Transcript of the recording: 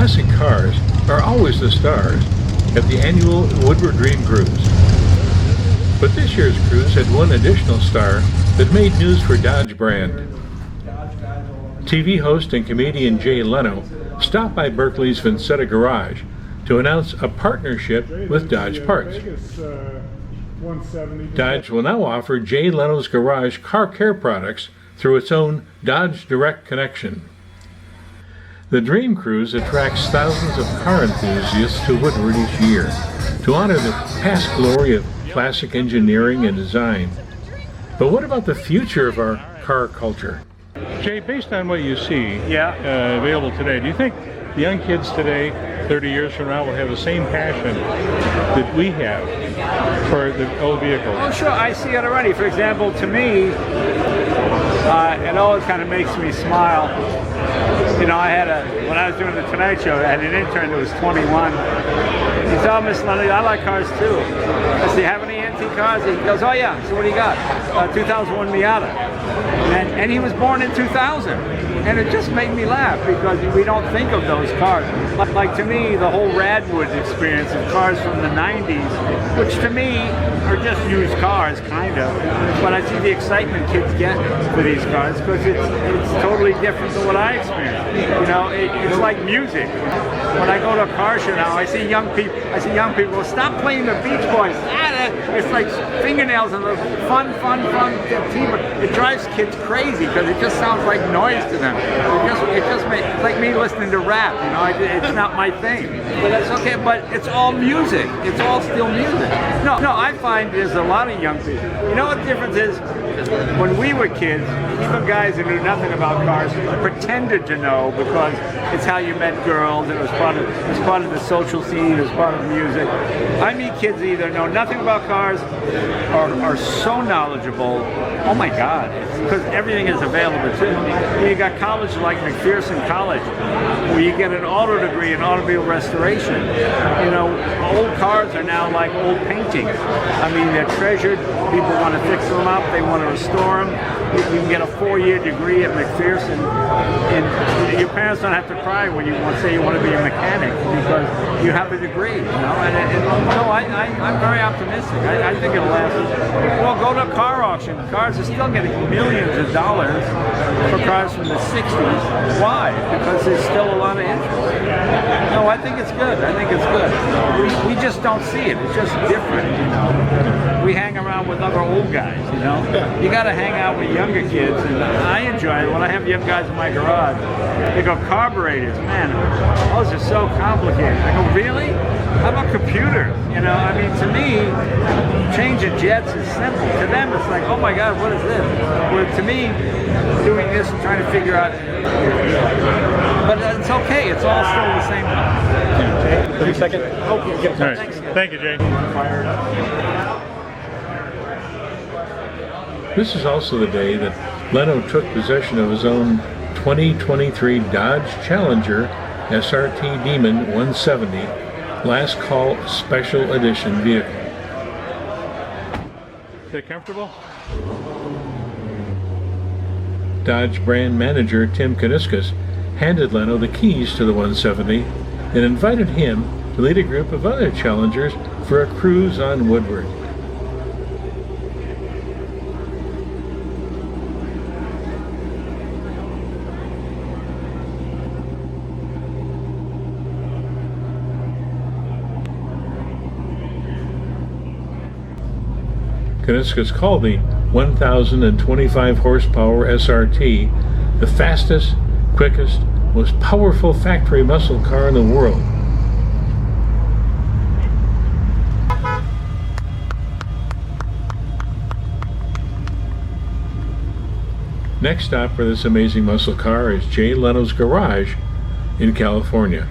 Classic cars are always the stars at the annual Woodward Dream Cruise. But this year's cruise had one additional star that made news for Dodge Brand. TV host and comedian Jay Leno stopped by Berkley's Vinsetta Garage to announce a partnership with Dodge Parts. Dodge will now offer Jay Leno's Garage car care products through its own Dodge Direct connection. The Dream Cruise attracts thousands of car enthusiasts to Woodward each year to honor the past glory of classic engineering and design. But what about the future of our car culture? Jay, based on what you see available today, do you think the young kids today, 30 years from now, will have the same passion that we have for the old vehicles? Oh, sure. I see it already. For example, to me, it always kind of makes me smile. You know, when I was doing the Tonight Show, I had an intern that was 21. He said, "Oh, Miss Lenny, I like cars too." I said, "You have any antique cars?" He goes, "Oh yeah." So what do you got? 2001 Miata. And he was born in 2000. And it just made me laugh because we don't think of those cars. Like to me, the whole Radwood experience of cars from the 90s, which to me are just used cars, kind of. But I see the excitement kids get for these cars because it's totally different than what I experienced. You know, it's like music. When I go to a car show now, I see young people. Well, stop playing the Beach Boys. It's like fingernails and the fun. It drives kids crazy because it just sounds like noise to them. It's like me listening to rap. You know, it's not my thing. But that's okay. But it's all music. It's all still music. No. I find there's a lot of young people. You know what the difference is? When we were kids, even guys who knew nothing about cars pretended to know because it's how you met girls. It was part of the social scene. It was part of music. I meet kids that either know nothing about cars or are so knowledgeable. Oh my God! Because everything is available too. You got colleges like McPherson College, where you get an auto degree in automobile restoration. You know, old cars are now like old paintings. I mean, they're treasured. People want to fix them up. They want to restore them. You can get a 4-year degree at McPherson, and your parents don't have to cry when you say you want to be a mechanic because you have a degree. You know, I'm very optimistic. I think it'll last. Well, go to a car auction. Cars are still getting millions of dollars for cars from the 60s. Why? Because there's still a lot of interest. No, I think it's good. We just don't see it. It's just different, you know. We hang around with other old guys, you know. You got to hang out with younger kids, and I enjoy it. When I have young guys in my garage, they go, "Carburetors, man, those are so complicated." I go, "Really? How about computers?" You know, I mean, to me, changing jets is simple. To them, it's like, "Oh my God, what is this?" Where to me, doing this and trying to figure out, but it's okay. It's all still the same. 30 seconds. All right. Thanks. Thank you, Jay. This is also the day that Leno took possession of his own 2023 Dodge Challenger SRT Demon 170 Last Call Special Edition vehicle. Is that comfortable? Dodge brand manager Tim Kuniskis handed Leno the keys to the 170 and invited him to lead a group of other Challengers for a cruise on Woodward. Kuniskis called the 1,025 horsepower SRT the fastest, quickest, most powerful factory muscle car in the world. Next stop for this amazing muscle car is Jay Leno's Garage in California.